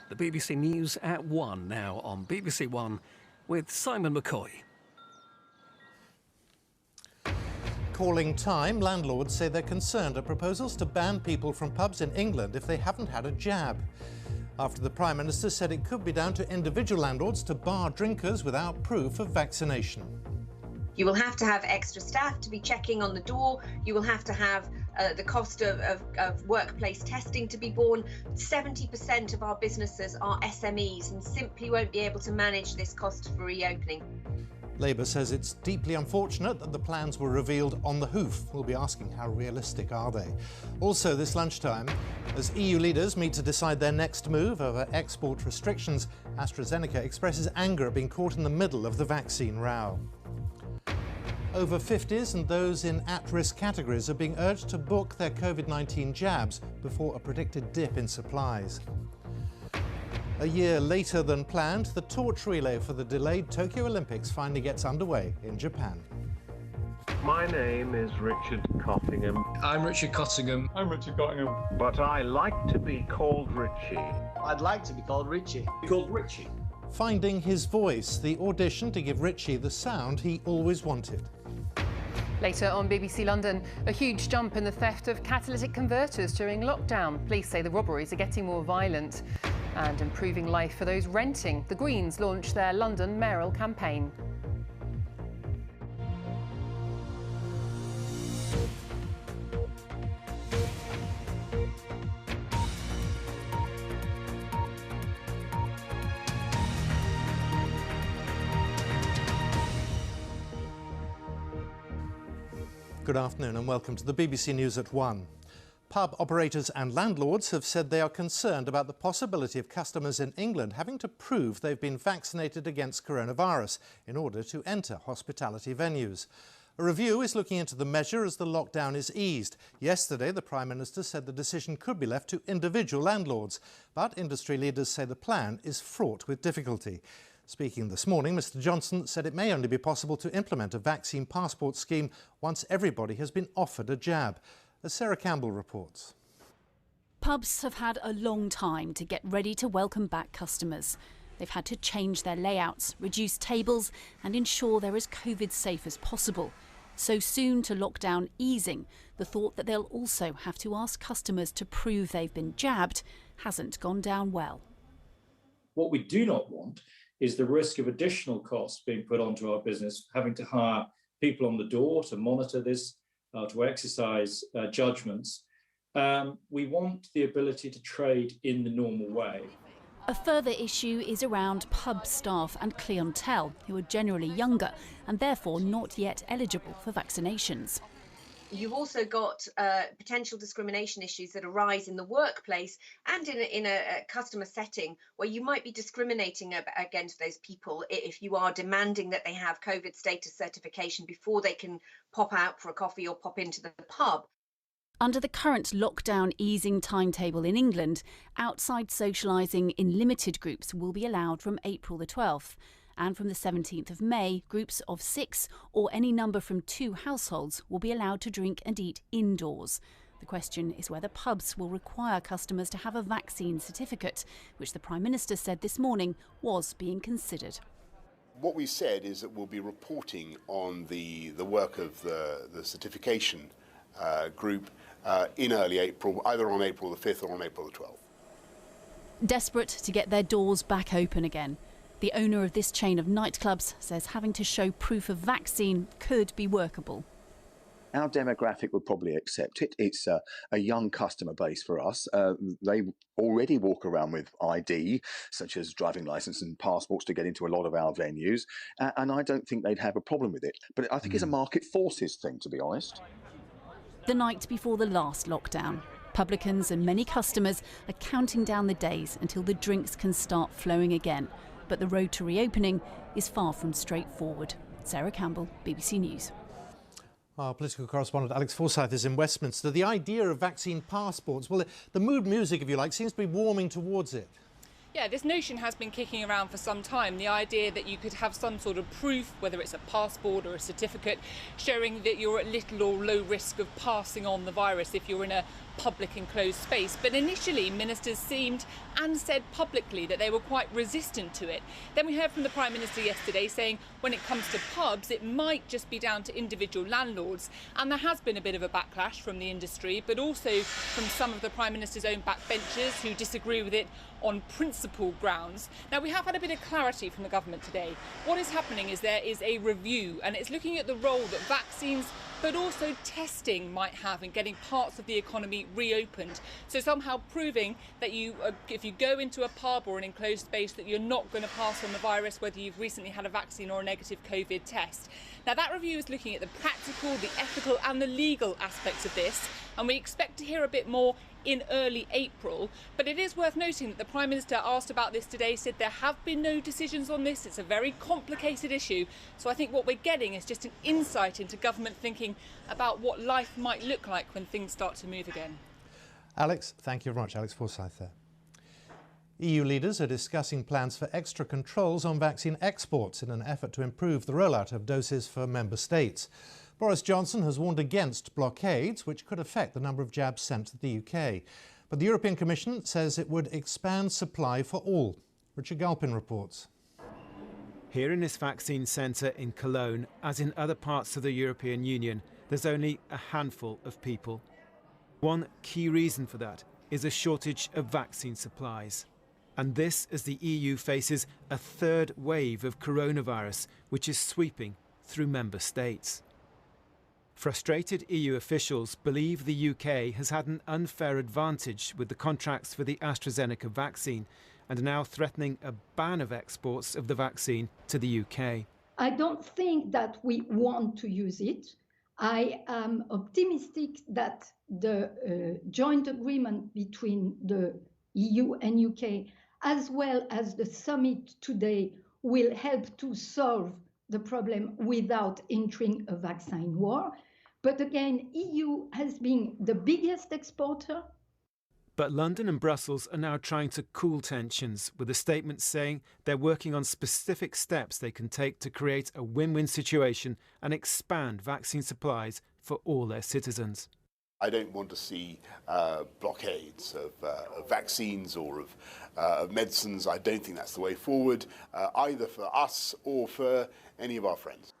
The BBC News at 1 now on BBC One with Simon McCoy. Calling time, landlords say they're concerned at proposals to ban people from pubs in England if they haven't had a jab. After the Prime Minister said it could be down to individual landlords to bar drinkers without proof of vaccination. You will have to have extra staff to be checking on the door. You will have to have the cost of workplace testing to be borne. 70% of our businesses are SMEs and simply won't be able to manage this cost for reopening. Labour says it's deeply unfortunate that the plans were revealed on the hoof. We'll be asking how realistic are they. Also this lunchtime, as EU leaders meet to decide their next move over export restrictions, AstraZeneca expresses anger at being caught in the middle of the vaccine row. Over 50s and those in at-risk categories are being urged to book their COVID-19 jabs before a predicted dip in supplies. A year later than planned, the torch relay for the delayed Tokyo Olympics finally gets underway in Japan. My name is Richard Cottingham. I'm Richard Cottingham. I'm Richard Cottingham. But I like to be called Richie. I'd like to be called Richie. Called Richie. Finding his voice, the audition to give Richie the sound he always wanted. Later on BBC London, a huge jump in the theft of catalytic converters during lockdown. Police say the robberies are getting more violent and improving life for those renting. The Greens launched their London mayoral campaign. Good afternoon and welcome to the BBC News at 1. Pub operators and landlords have said they are concerned about the possibility of customers in England having to prove they've been vaccinated against coronavirus in order to enter hospitality venues. A review is looking into the measure as the lockdown is eased. Yesterday, the Prime Minister said the decision could be left to individual landlords, but industry leaders say the plan is fraught with difficulty. Speaking this morning, Mr Johnson said it may only be possible to implement a vaccine passport scheme once everybody has been offered a jab. As Sarah Campbell reports. Pubs have had a long time to get ready to welcome back customers. They've had to change their layouts, reduce tables and ensure they're as COVID safe as possible. So soon to lockdown easing, the thought that they'll also have to ask customers to prove they've been jabbed hasn't gone down well. What we do not want is the risk of additional costs being put onto our business, having to hire people on the door to monitor this, to exercise judgments. We want the ability to trade in the normal way. A further issue is around pub staff and clientele, who are generally younger and therefore not yet eligible for vaccinations. You've also got potential discrimination issues that arise in the workplace and in a customer setting where you might be discriminating against those people if you are demanding that they have COVID status certification before they can pop out for a coffee or pop into the pub. Under the current lockdown easing timetable in England, outside socialising in limited groups will be allowed from April the 12th. And from the 17th of May, groups of 6 or any number from 2 households will be allowed to drink and eat indoors. The question is whether pubs will require customers to have a vaccine certificate, which the Prime Minister said this morning was being considered. What we said is that we'll be reporting on the work of the certification group in early April, either on April the 5th or on April the 12th. Desperate to get their doors back open again. The owner of this chain of nightclubs says having to show proof of vaccine could be workable. Our demographic would probably accept it. It's a young customer base for us. They already walk around with ID, such as driving licence and passports, to get into a lot of our venues. And I don't think they'd have a problem with it. But I think it's a market forces thing, to be honest. The night before the last lockdown, publicans and many customers are counting down the days until the drinks can start flowing again. But the road to reopening is far from straightforward. Sarah Campbell, BBC News. Our political correspondent Alex Forsyth is in Westminster. The idea of vaccine passports, well, the mood music, if you like, seems to be warming towards it. Yeah, this notion has been kicking around for some time, the idea that you could have some sort of proof, whether it's a passport or a certificate, showing that you're at little or low risk of passing on the virus if you're in a public enclosed space. But initially, ministers seemed and said publicly that they were quite resistant to it. Then we heard from the Prime Minister yesterday saying when it comes to pubs, it might just be down to individual landlords. And there has been a bit of a backlash from the industry, but also from some of the Prime Minister's own backbenchers who disagree with it on principle grounds. Now, we have had a bit of clarity from the government today. What is happening is there is a review, and it's looking at the role that vaccines but also testing might have in getting parts of the economy reopened. So somehow proving that if you go into a pub or an enclosed space, that you're not going to pass on the virus, whether you've recently had a vaccine or a negative COVID test. Now, that review is looking at the practical, the ethical and the legal aspects of this, and we expect to hear a bit more in early April. But it is worth noting that the Prime Minister, asked about this today, said there have been no decisions on this. It's a very complicated issue. So I think what we're getting is just an insight into government thinking about what life might look like when things start to move again. Alex, thank you very much. Alex Forsyth there. EU leaders are discussing plans for extra controls on vaccine exports in an effort to improve the rollout of doses for member states. Boris Johnson has warned against blockades, which could affect the number of jabs sent to the UK. But the European Commission says it would expand supply for all. Richard Galpin reports. Here in this vaccine centre in Cologne, as in other parts of the European Union, there's only a handful of people. One key reason for that is a shortage of vaccine supplies. And this as the EU faces a third wave of coronavirus, which is sweeping through member states. Frustrated EU officials believe the UK has had an unfair advantage with the contracts for the AstraZeneca vaccine and are now threatening a ban of exports of the vaccine to the UK. I don't think that we want to use it. I am optimistic that the joint agreement between the EU and UK, as well as the summit today, will help to solve the problem without entering a vaccine war. But again, EU has been the biggest exporter. But London and Brussels are now trying to cool tensions, with a statement saying they're working on specific steps they can take to create a win-win situation and expand vaccine supplies for all their citizens. I don't want to see blockades of vaccines or of medicines. I don't think that's the way forward, either for us or for any of our friends.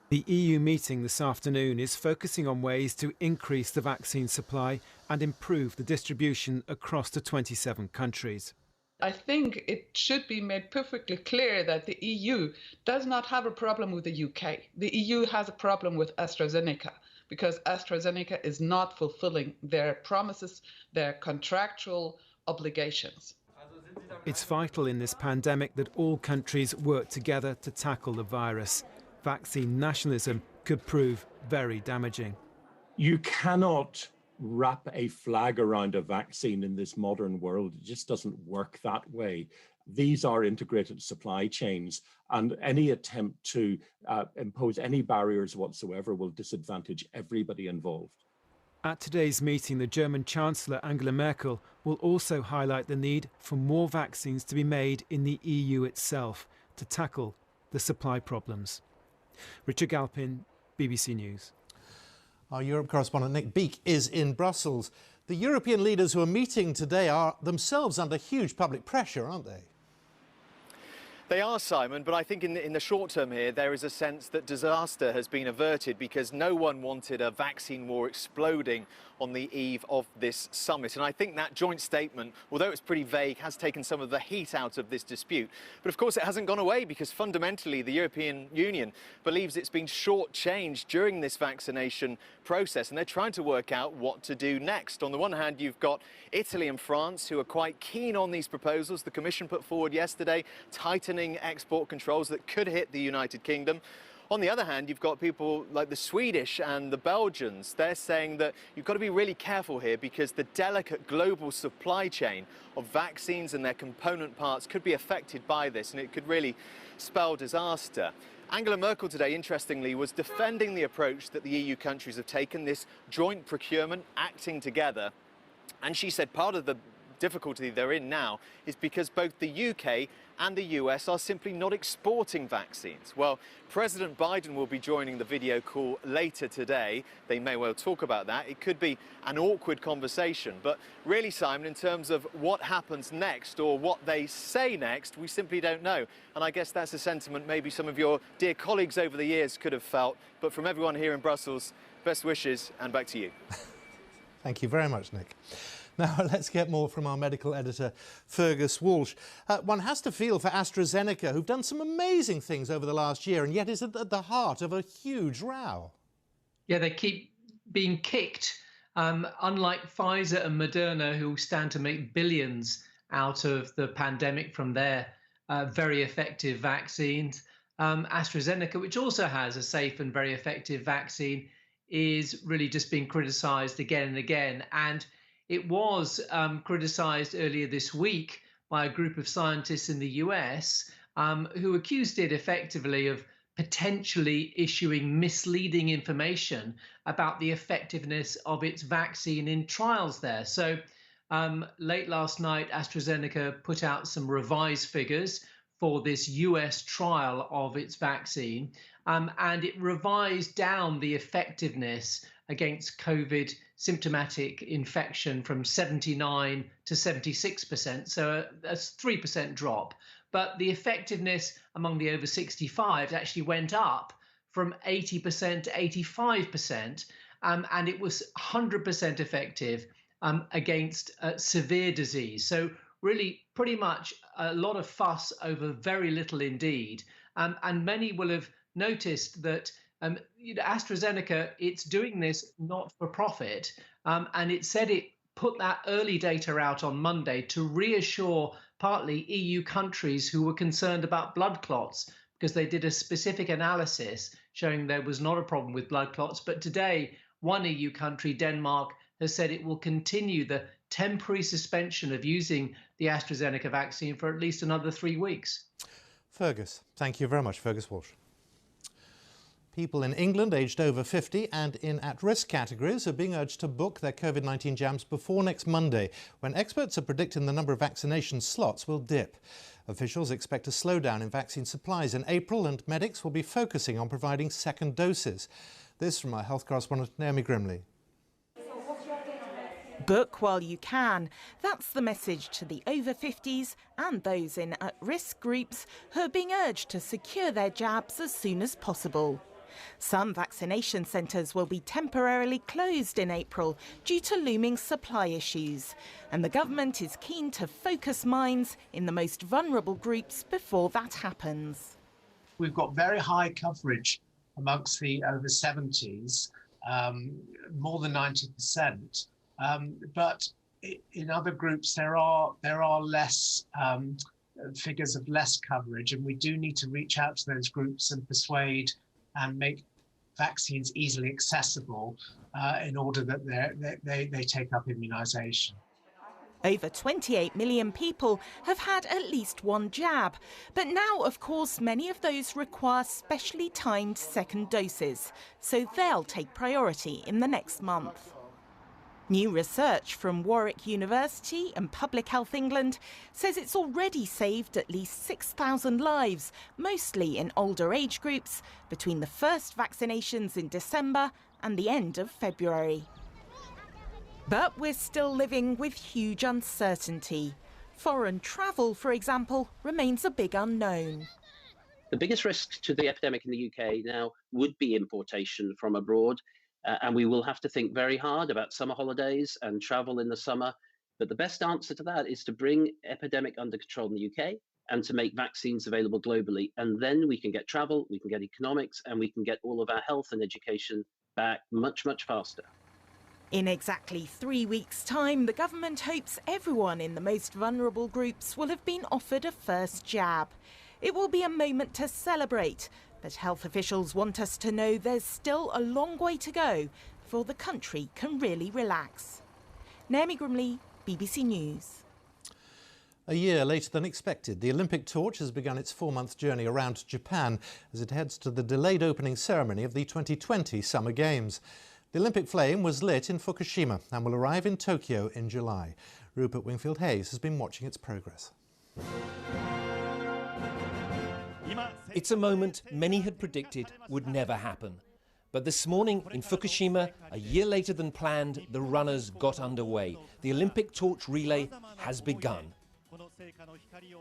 The EU meeting this afternoon is focusing on ways to increase the vaccine supply and improve the distribution across the 27 countries. I think it should be made perfectly clear that the EU does not have a problem with the UK. The EU has a problem with AstraZeneca, because AstraZeneca is not fulfilling their promises, their contractual obligations. It's vital in this pandemic that all countries work together to tackle the virus. Vaccine nationalism could prove very damaging. You cannot wrap a flag around a vaccine in this modern world. It just doesn't work that way. These are integrated supply chains, and any attempt to impose any barriers whatsoever will disadvantage everybody involved. At today's meeting, the German Chancellor Angela Merkel will also highlight the need for more vaccines to be made in the EU itself to tackle the supply problems. Richard Galpin, BBC News. Our Europe correspondent Nick Beake is in Brussels. The European leaders who are meeting today are themselves under huge public pressure, aren't they? They are, Simon, but I think in the short term here, there is a sense that disaster has been averted because no one wanted a vaccine war exploding on the eve of this summit. And I think that joint statement, although it's pretty vague, has taken some of the heat out of this dispute. But of course, it hasn't gone away because fundamentally the European Union believes it's been shortchanged during this vaccination process, and they're trying to work out what to do next. On the one hand, you've got Italy and France who are quite keen on these proposals. The Commission put forward yesterday tightening export controls that could hit the United Kingdom. On the other hand, you've got people like the Swedish and the Belgians. They're saying that you've got to be really careful here because the delicate global supply chain of vaccines and their component parts could be affected by this, and it could really spell disaster. Angela Merkel today, interestingly, was defending the approach that the EU countries have taken, this joint procurement, acting together. And she said part of the difficulty they're in now is because both the UK and the US are simply not exporting vaccines. Well, President Biden will be joining the video call later today. They may well talk about that. It could be an awkward conversation. But really, Simon, in terms of what happens next or what they say next, we simply don't know. And I guess that's a sentiment maybe some of your dear colleagues over the years could have felt. But from everyone here in Brussels, best wishes, and back to you. Thank you very much, Nick. Now, let's get more from our medical editor, Fergus Walsh. One has to feel for AstraZeneca, who've done some amazing things over the last year and yet is at the heart of a huge row. Yeah, they keep being kicked, unlike Pfizer and Moderna, who stand to make billions out of the pandemic from their very effective vaccines. AstraZeneca, which also has a safe and very effective vaccine, is really just being criticised again and again. And it was criticised earlier this week by a group of scientists in the US who accused it effectively of potentially issuing misleading information about the effectiveness of its vaccine in trials there. So late last night, AstraZeneca put out some revised figures for this US trial of its vaccine, and it revised down the effectiveness against COVID symptomatic infection from 79 to 76%, so a 3% drop. But the effectiveness among the over 65s actually went up from 80% to 85%, and it was 100% effective against severe disease. So really pretty much a lot of fuss over very little indeed. And many will have noticed that AstraZeneca, it's doing this not for profit. And it said it put that early data out on Monday to reassure partly EU countries who were concerned about blood clots, because they did a specific analysis showing there was not a problem with blood clots. But today, one EU country, Denmark, has said it will continue the temporary suspension of using the AstraZeneca vaccine for at least another 3 weeks. Fergus, thank you very much, Fergus Walsh. People in England aged over 50 and in at-risk categories are being urged to book their COVID-19 jabs before next Monday, when experts are predicting the number of vaccination slots will dip. Officials expect a slowdown in vaccine supplies in April, and medics will be focusing on providing second doses. This from our health correspondent Naomi Grimley. Book while you can. That's the message to the over 50s and those in at-risk groups who are being urged to secure their jabs as soon as possible. Some vaccination centres will be temporarily closed in April due to looming supply issues, and the government is keen to focus minds in the most vulnerable groups before that happens. We've got very high coverage amongst the over 70s, more than 90%, but in other groups there are less figures of less coverage, and we do need to reach out to those groups and persuade and make vaccines easily accessible in order that they take up immunisation. Over 28 million people have had at least one jab, but now, of course, many of those require specially timed second doses, so they'll take priority in the next month. New research from Warwick University and Public Health England says it's already saved at least 6,000 lives, mostly in older age groups, between the first vaccinations in December and the end of February. But we're still living with huge uncertainty. Foreign travel, for example, remains a big unknown. The biggest risk to the epidemic in the UK now would be importation from abroad. And we will have to think very hard about summer holidays and travel in the summer. But the best answer to that is to bring epidemic under control in the UK and to make vaccines available globally. And then we can get travel, we can get economics, and we can get all of our health and education back much, much faster. In exactly 3 weeks' time, the government hopes everyone in the most vulnerable groups will have been offered a first jab. It will be a moment to celebrate. But health officials want us to know there's still a long way to go before the country can really relax. Naomi Grimley, BBC News. A year later than expected, the Olympic torch has begun its 4-month journey around Japan as it heads to the delayed opening ceremony of the 2020 Summer Games. The Olympic flame was lit in Fukushima and will arrive in Tokyo in July. Rupert Wingfield-Hayes has been watching its progress. It's a moment many had predicted would never happen. But this morning in Fukushima, a year later than planned, the runners got underway. The Olympic torch relay has begun.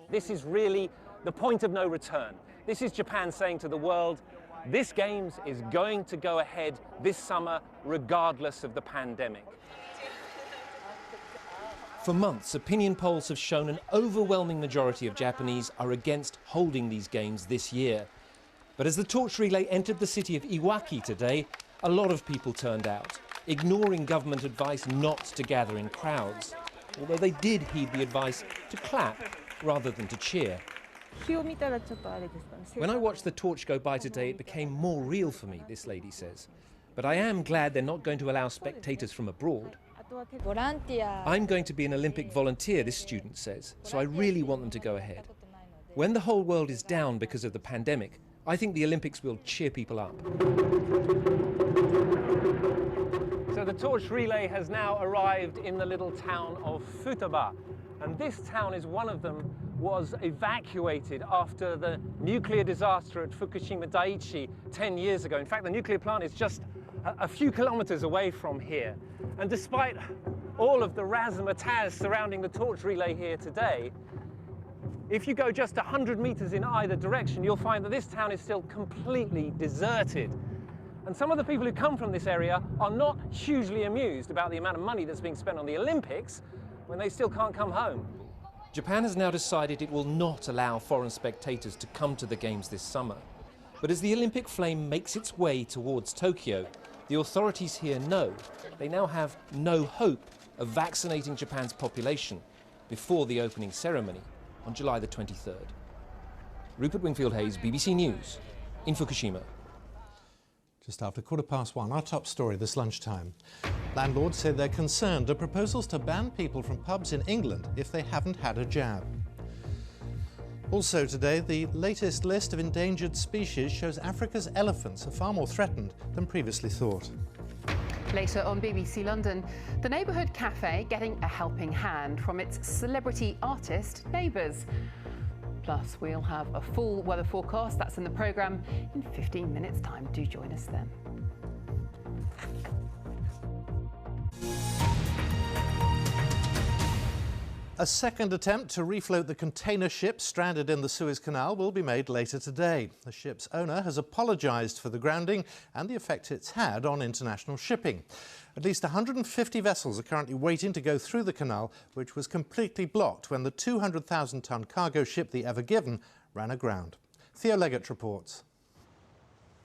This is really the point of no return. This is Japan saying to the world, this Games is going to go ahead this summer regardless of the pandemic. For months, opinion polls have shown an overwhelming majority of Japanese are against holding these Games this year. But as the torch relay entered the city of Iwaki today, a lot of people turned out, ignoring government advice not to gather in crowds, although they did heed the advice to clap rather than to cheer. When I watched the torch go by today, it became more real for me, this lady says. But I am glad they're not going to allow spectators from abroad. I'm going to be an Olympic volunteer, this student says, so I really want them to go ahead. When the whole world is down because of the pandemic, I think the Olympics will cheer people up. So the torch relay has now arrived in the little town of Futaba. And this town is one of them, was evacuated after the nuclear disaster at Fukushima Daiichi 10 years ago. In fact, the nuclear plant is just a few kilometers away from here. And despite all of the razzmatazz surrounding the torch relay here today, if you go just 100 meters in either direction, you'll find that this town is still completely deserted. And some of the people who come from this area are not hugely amused about the amount of money that's being spent on the Olympics when they still can't come home. Japan has now decided it will not allow foreign spectators to come to the Games this summer. But as the Olympic flame makes its way towards Tokyo, the authorities here know they now have no hope of vaccinating Japan's population before the opening ceremony on July the 23rd. Rupert Wingfield-Hayes, BBC News, in Fukushima. Just after 1:15, our top story this lunchtime. Landlords say they're concerned at proposals to ban people from pubs in England if they haven't had a jab. Also today, the latest list of endangered species shows Africa's elephants are far more threatened than previously thought. Later on BBC London, the neighbourhood cafe getting a helping hand from its celebrity artist neighbours. Plus, we'll have a full weather forecast. That's in the programme in 15 minutes' time. Do join us then. A second attempt to refloat the container ship stranded in the Suez Canal will be made later today. The ship's owner has apologised for the grounding and the effect it's had on international shipping. At least 150 vessels are currently waiting to go through the canal, which was completely blocked when the 200,000-tonne cargo ship, the Ever Given, ran aground. Theo Leggett reports.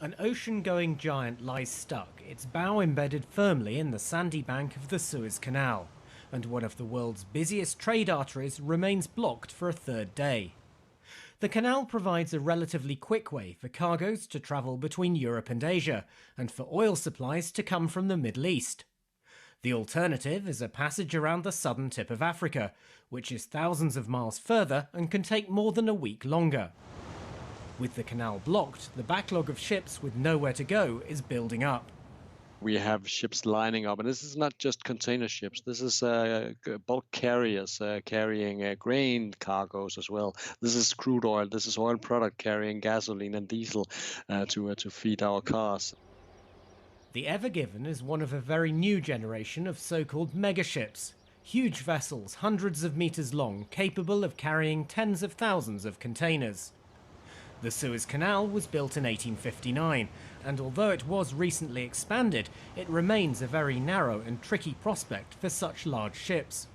An ocean-going giant lies stuck, its bow embedded firmly in the sandy bank of the Suez Canal. And one of the world's busiest trade arteries remains blocked for a third day. The canal provides a relatively quick way for cargoes to travel between Europe and Asia, and for oil supplies to come from the Middle East. The alternative is a passage around the southern tip of Africa, which is thousands of miles further and can take more than a week longer. With the canal blocked, the backlog of ships with nowhere to go is building up. We have ships lining up, and this is not just container ships. This is bulk carriers carrying grain cargoes as well. This is crude oil. This is oil product carrying gasoline and diesel to feed our cars. The Ever Given is one of a very new generation of so-called megaships. Huge vessels, hundreds of meters long, capable of carrying tens of thousands of containers. The Suez Canal was built in 1859, and although it was recently expanded, it remains a very narrow and tricky prospect for such large ships.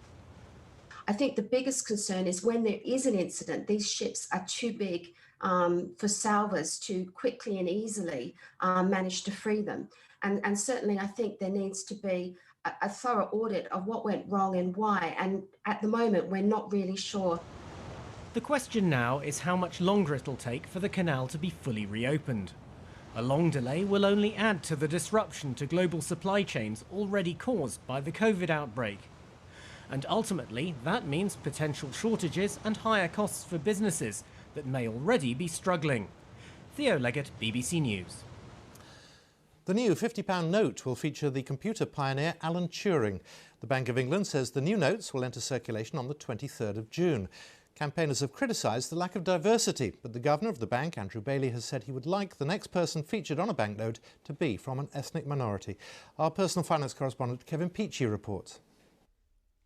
I think the biggest concern is when there is an incident, these ships are too big for salvors to quickly and easily manage to free them. And certainly I think there needs to be a thorough audit of what went wrong and why. And at the moment, we're not really sure. The question now is how much longer it'll take for the canal to be fully reopened. A long delay will only add to the disruption to global supply chains already caused by the COVID outbreak. And ultimately, that means potential shortages and higher costs for businesses that may already be struggling. Theo Leggett, BBC News. The new £50 note will feature the computer pioneer Alan Turing. The Bank of England says the new notes will enter circulation on the 23rd of June. Campaigners have criticised the lack of diversity, but the governor of the bank, Andrew Bailey, has said he would like the next person featured on a banknote to be from an ethnic minority. Our personal finance correspondent Kevin Peachy reports.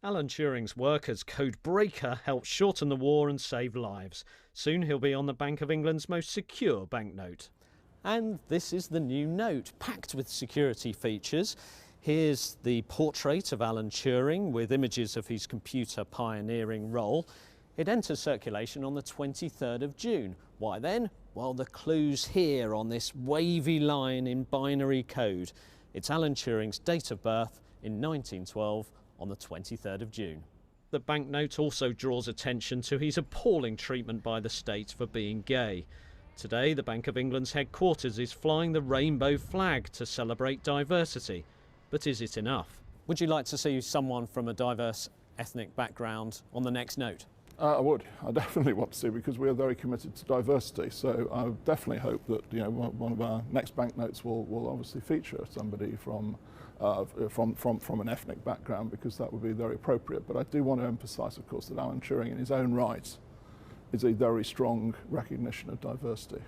Alan Turing's work as code breaker helped shorten the war and save lives. Soon he'll be on the Bank of England's most secure banknote. And this is the new note, packed with security features. Here's the portrait of Alan Turing with images of his computer pioneering role. It enters circulation on the 23rd of June. Why then? Well, the clue's here on this wavy line in binary code. It's Alan Turing's date of birth in 1912 on the 23rd of June. The banknote also draws attention to his appalling treatment by the state for being gay. Today, the Bank of England's headquarters is flying the rainbow flag to celebrate diversity. But is it enough? Would you like to see someone from a diverse ethnic background on the next note? I would. I definitely want to see, because we are very committed to diversity. So I definitely hope that one of our next banknotes will obviously feature somebody from an ethnic background, because that would be very appropriate. But I do want to emphasise, of course, that Alan Turing in his own right is a very strong recognition of diversity.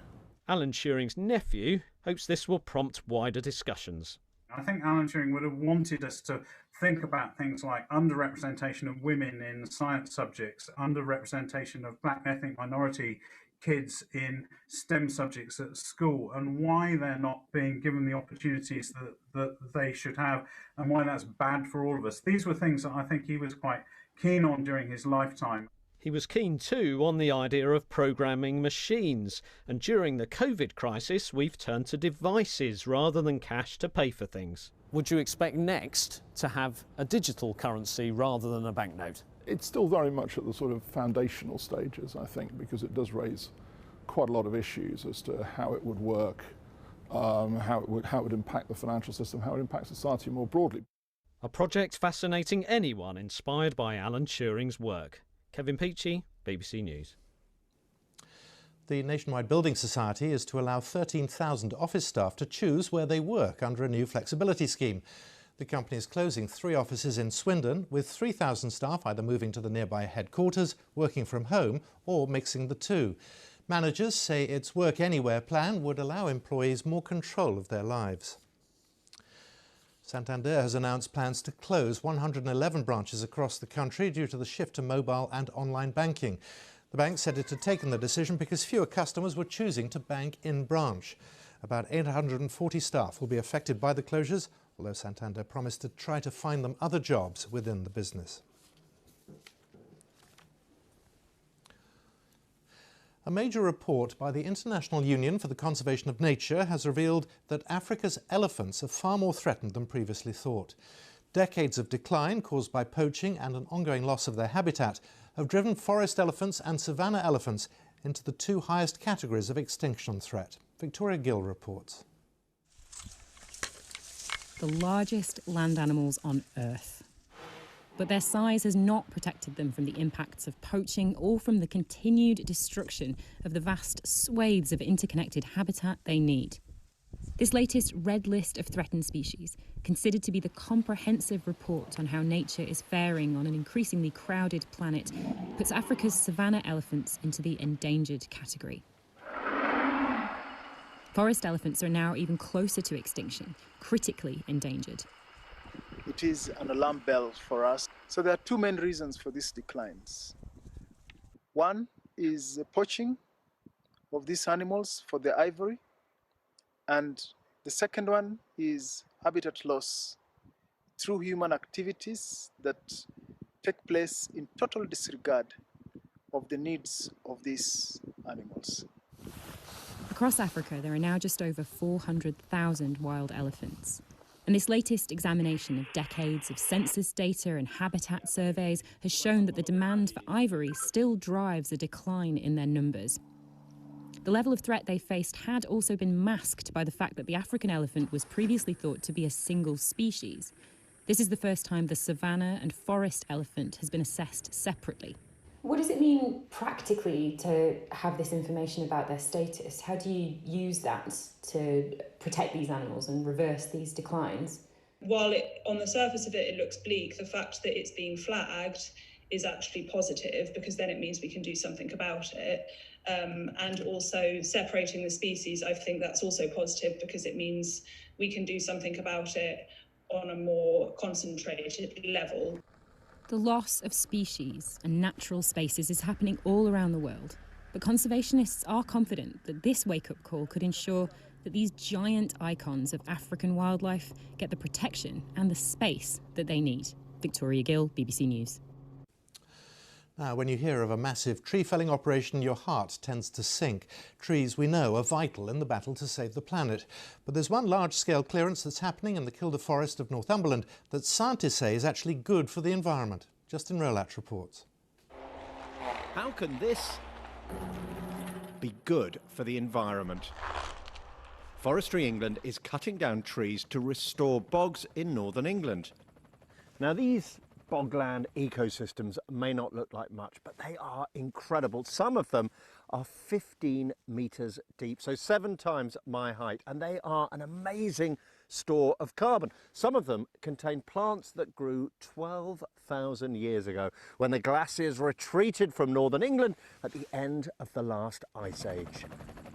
Alan Turing's nephew hopes this will prompt wider discussions. I think Alan Turing would have wanted us to think about things like underrepresentation of women in science subjects, underrepresentation of black ethnic minority kids in STEM subjects at school, and why they're not being given the opportunities that they should have, and why that's bad for all of us. These were things that I think he was quite keen on during his lifetime. He was keen too on the idea of programming machines, and during the COVID crisis we've turned to devices rather than cash to pay for things. Would you expect next to have a digital currency rather than a banknote? It's still very much at the sort of foundational stages, I think, because it does raise quite a lot of issues as to how it would work, how it would impact the financial system, how it impacts society more broadly. A project fascinating anyone inspired by Alan Turing's work. Kevin Peachy, BBC News. The Nationwide Building Society is to allow 13,000 office staff to choose where they work under a new flexibility scheme. The company is closing 3 offices in Swindon, with 3,000 staff either moving to the nearby headquarters, working from home, or mixing the two. Managers say its Work Anywhere plan would allow employees more control of their lives. Santander has announced plans to close 111 branches across the country due to the shift to mobile and online banking. The bank said it had taken the decision because fewer customers were choosing to bank in branch. About 840 staff will be affected by the closures, although Santander promised to try to find them other jobs within the business. A major report by the International Union for the Conservation of Nature has revealed that Africa's elephants are far more threatened than previously thought. Decades of decline caused by poaching and an ongoing loss of their habitat have driven forest elephants and savanna elephants into the 2 highest categories of extinction threat. Victoria Gill reports. The largest land animals on Earth. But their size has not protected them from the impacts of poaching or from the continued destruction of the vast swathes of interconnected habitat they need. This latest red list of threatened species, considered to be the comprehensive report on how nature is faring on an increasingly crowded planet, puts Africa's savanna elephants into the endangered category. Forest elephants are now even closer to extinction, critically endangered. It is an alarm bell for us. So there are 2 main reasons for these declines. One is poaching of these animals for the ivory, and the second one is habitat loss through human activities that take place in total disregard of the needs of these animals. Across Africa, there are now just over 400,000 wild elephants. And this latest examination of decades of census data and habitat surveys has shown that the demand for ivory still drives a decline in their numbers. The level of threat they faced had also been masked by the fact that the African elephant was previously thought to be a single species. This is the first time the savanna and forest elephant has been assessed separately. What does it mean practically to have this information about their status? How do you use that to protect these animals and reverse these declines? While on the surface of it looks bleak, the fact that it's being flagged is actually positive, because then it means we can do something about it. And also separating the species, I think that's also positive, because it means we can do something about it on a more concentrated level. The loss of species and natural spaces is happening all around the world, but conservationists are confident that this wake-up call could ensure that these giant icons of African wildlife get the protection and the space that they need. Victoria Gill, BBC News. Now, when you hear of a massive tree-felling operation, your heart tends to sink. Trees, we know, are vital in the battle to save the planet. But there's one large-scale clearance that's happening in the Kilda Forest of Northumberland that scientists say is actually good for the environment. Justin Rolatch reports. How can this be good for the environment? Forestry England is cutting down trees to restore bogs in northern England. Now, these bogland ecosystems may not look like much, but they are incredible. Some of them are 15 metres deep, so 7 times my height, and they are an amazing store of carbon. Some of them contain plants that grew 12,000 years ago, when the glaciers retreated from northern England at the end of the last ice age.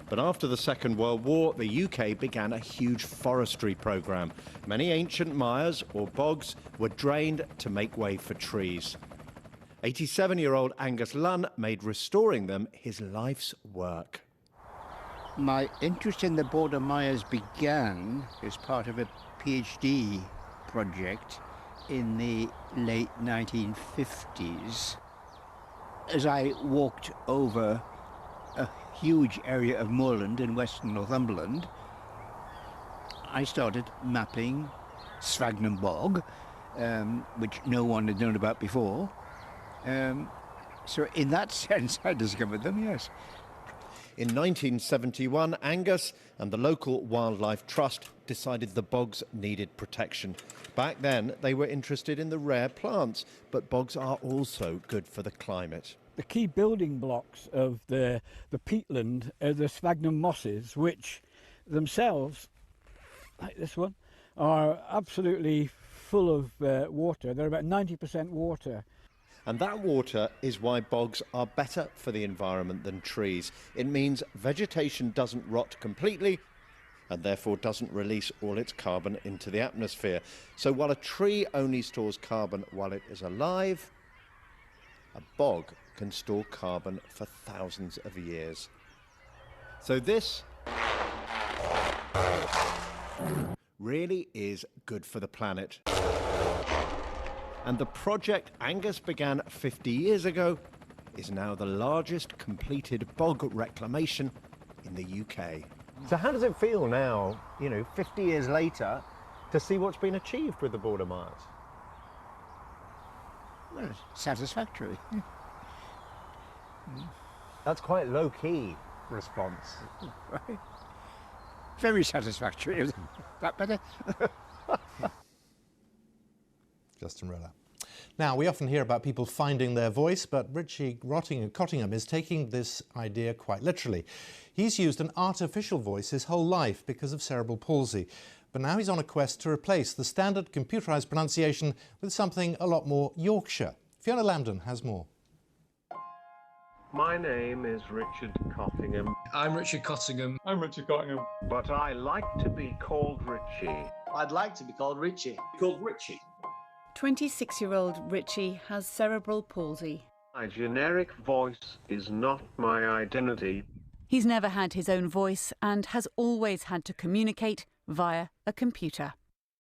But after the Second World War, the UK began a huge forestry programme. Many ancient mires, or bogs, were drained to make way for trees. 87-year-old Angus Lunn made restoring them his life's work. My interest in the border mires began as part of a PhD project in the late 1950s. As I walked over a huge area of moorland in western Northumberland, I started mapping Sphagnum Bog, which no one had known about before. So in that sense, I discovered them, yes. In 1971, Angus and the local Wildlife Trust decided the bogs needed protection. Back then, they were interested in the rare plants, but bogs are also good for the climate. The key building blocks of the peatland are the sphagnum mosses, which themselves, like this one, are absolutely full of water. They're about 90% water. And that water is why bogs are better for the environment than trees. It means vegetation doesn't rot completely and therefore doesn't release all its carbon into the atmosphere. So while a tree only stores carbon while it is alive, a bog can store carbon for thousands of years. So this really is good for the planet. And the project Angus began 50 years ago is now the largest completed bog reclamation in the UK. So how does it feel now, 50 years later, to see what's been achieved with the border mires? Well, satisfactory. That's quite low-key response. Right. Very satisfactory. Is that better? Justin Roller. Now, we often hear about people finding their voice, but Richie Cottingham is taking this idea quite literally. He's used an artificial voice his whole life because of cerebral palsy, but now he's on a quest to replace the standard computerised pronunciation with something a lot more Yorkshire. Fiona Lambden has more. My name is Richard Cottingham. I'm Richard Cottingham. I'm Richard Cottingham. But I like to be called Richie. I'd like to be called Richie. Called Richie. 26-year-old Richie has cerebral palsy. My generic voice is not my identity. He's never had his own voice and has always had to communicate via a computer.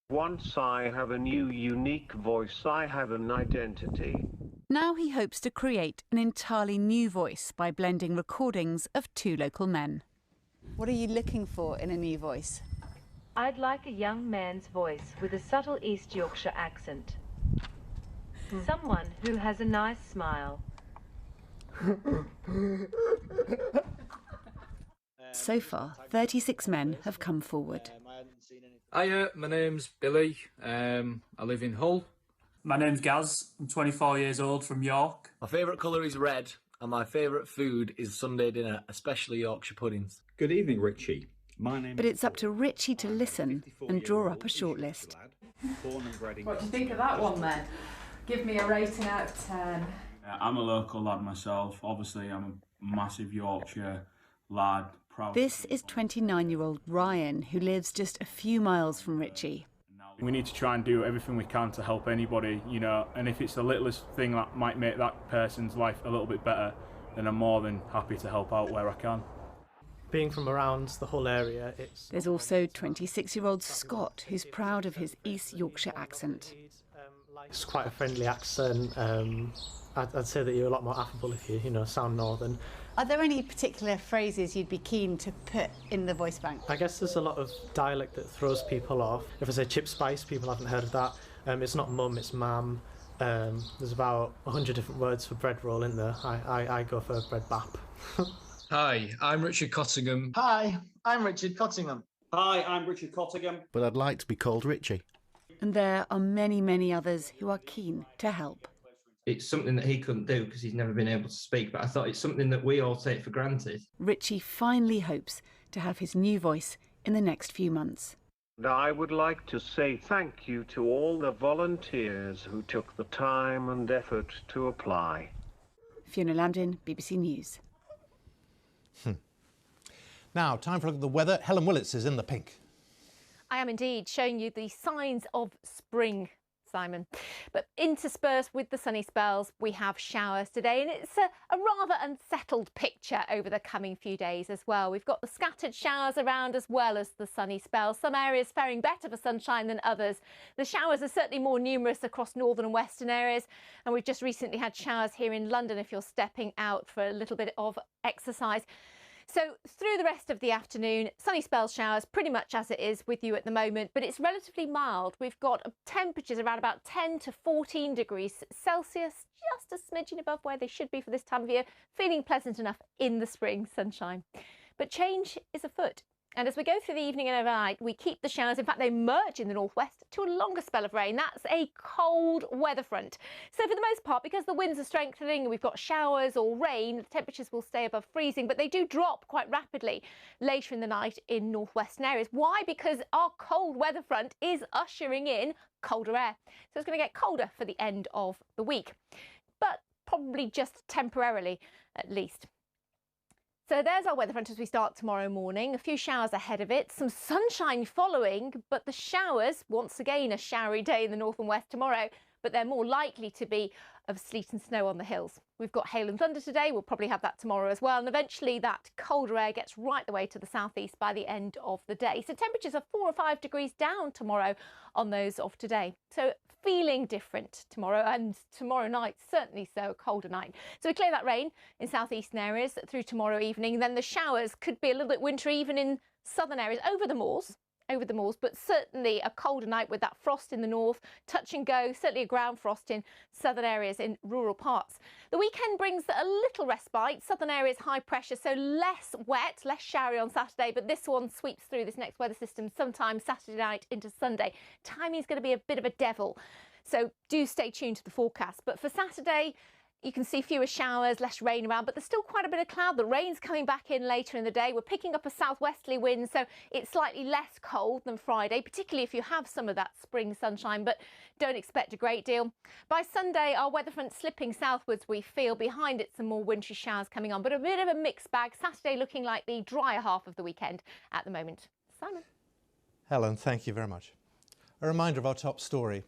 Once I have a new, unique voice, I have an identity. Now he hopes to create an entirely new voice by blending recordings of 2 local men. What are you looking for in a new voice? I'd like a young man's voice with a subtle East Yorkshire accent. Someone who has a nice smile. So far, 36 men have come forward. Hiya, my name's Billy. I live in Hull. My name's Gaz. I'm 24 years old from York. My favourite colour is red, and my favourite food is Sunday dinner, especially Yorkshire puddings. Good evening, Richie. My name But it's up to Richie to listen and draw up a shortlist. What do you think of that one then? Give me a rating out of 10. I'm a local lad myself. Obviously, I'm a massive Yorkshire lad. Proud. This is 29-year-old Ryan, who lives just a few miles from Richie. We need to try and do everything we can to help anybody, you know, and if it's the littlest thing that might make that person's life a little bit better, then I'm more than happy to help out where I can. Being from around the whole area, There's also 26-year-old Scott, who's proud of his East Yorkshire accent. It's quite a friendly accent. I'd say that you're a lot more affable if you sound northern. Are there any particular phrases you'd be keen to put in the voice bank? I guess there's a lot of dialect that throws people off. If I say chip spice, people haven't heard of that. It's not mum, it's mam. There's about 100 different words for bread roll in there. I go for bread bap. Hi, I'm Richard Cottingham. Hi, I'm Richard Cottingham. Hi, I'm Richard Cottingham. But I'd like to be called Richie. And there are many, many others who are keen to help. It's something that he couldn't do because he's never been able to speak, but I thought it's something that we all take for granted. Richie finally hopes to have his new voice in the next few months. And I would like to say thank you to all the volunteers who took the time and effort to apply. Fiona Lambden, BBC News. Now, time for a look at the weather. Helen Willits is in the pink. I am indeed showing you the signs of spring, Simon. But interspersed with the sunny spells, we have showers today, and it's a rather unsettled picture over the coming few days as well. We've got the scattered showers around as well as the sunny spells. Some areas faring better for sunshine than others. The showers are certainly more numerous across northern and western areas, and we've just recently had showers here in London if you're stepping out for a little bit of exercise. So through the rest of the afternoon, sunny spells, showers, pretty much as it is with you at the moment, but it's relatively mild. We've got temperatures around about 10 to 14 degrees Celsius, just a smidgen above where they should be for this time of year, feeling pleasant enough in the spring sunshine. But change is afoot. And as we go through the evening and overnight, we keep the showers. In fact, they merge in the northwest to a longer spell of rain. That's a cold weather front. So for the most part, because the winds are strengthening and we've got showers or rain, the temperatures will stay above freezing, but they do drop quite rapidly later in the night in northwestern areas. Why? Because our cold weather front is ushering in colder air. So it's going to get colder for the end of the week, but probably just temporarily at least. So there's our weather front as we start tomorrow morning. A few showers ahead of it, some sunshine following, but the showers, once again a showery day in the north and west tomorrow, but they're more likely to be of sleet and snow on the hills. We've got hail and thunder today, we'll probably have that tomorrow as well, and eventually that colder air gets right the way to the southeast by the end of the day. So temperatures are 4 or 5 degrees down tomorrow on those of today. So feeling different tomorrow, and tomorrow night certainly so, a colder night. So we clear that rain in southeastern areas through tomorrow evening. Then the showers could be a little bit wintry even in southern areas over the moors, but certainly a colder night with that frost in the north, touch and go, certainly a ground frost in southern areas in rural parts. The weekend brings a little respite. Southern areas high pressure, so less wet, less showery on Saturday, but this one sweeps through this next weather system sometime Saturday night into Sunday. Timing is going to be a bit of a devil, so do stay tuned to the forecast. But for Saturday, you can see fewer showers, less rain around, but there's still quite a bit of cloud. The rain's coming back in later in the day. We're picking up a southwesterly wind, so it's slightly less cold than Friday, particularly if you have some of that spring sunshine, but don't expect a great deal. By Sunday, our weather front slipping southwards, we feel. Behind it, some more wintry showers coming on, but a bit of a mixed bag. Saturday looking like the drier half of the weekend at the moment. Simon. Helen, thank you very much. A reminder of our top story.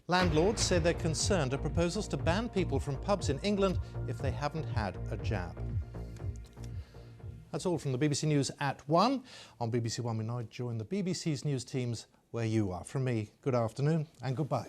Landlords say they're concerned at proposals to ban people from pubs in England if they haven't had a jab. That's all from the BBC News at 1. On BBC One, we now join the BBC's news teams where you are. From me, good afternoon and goodbye.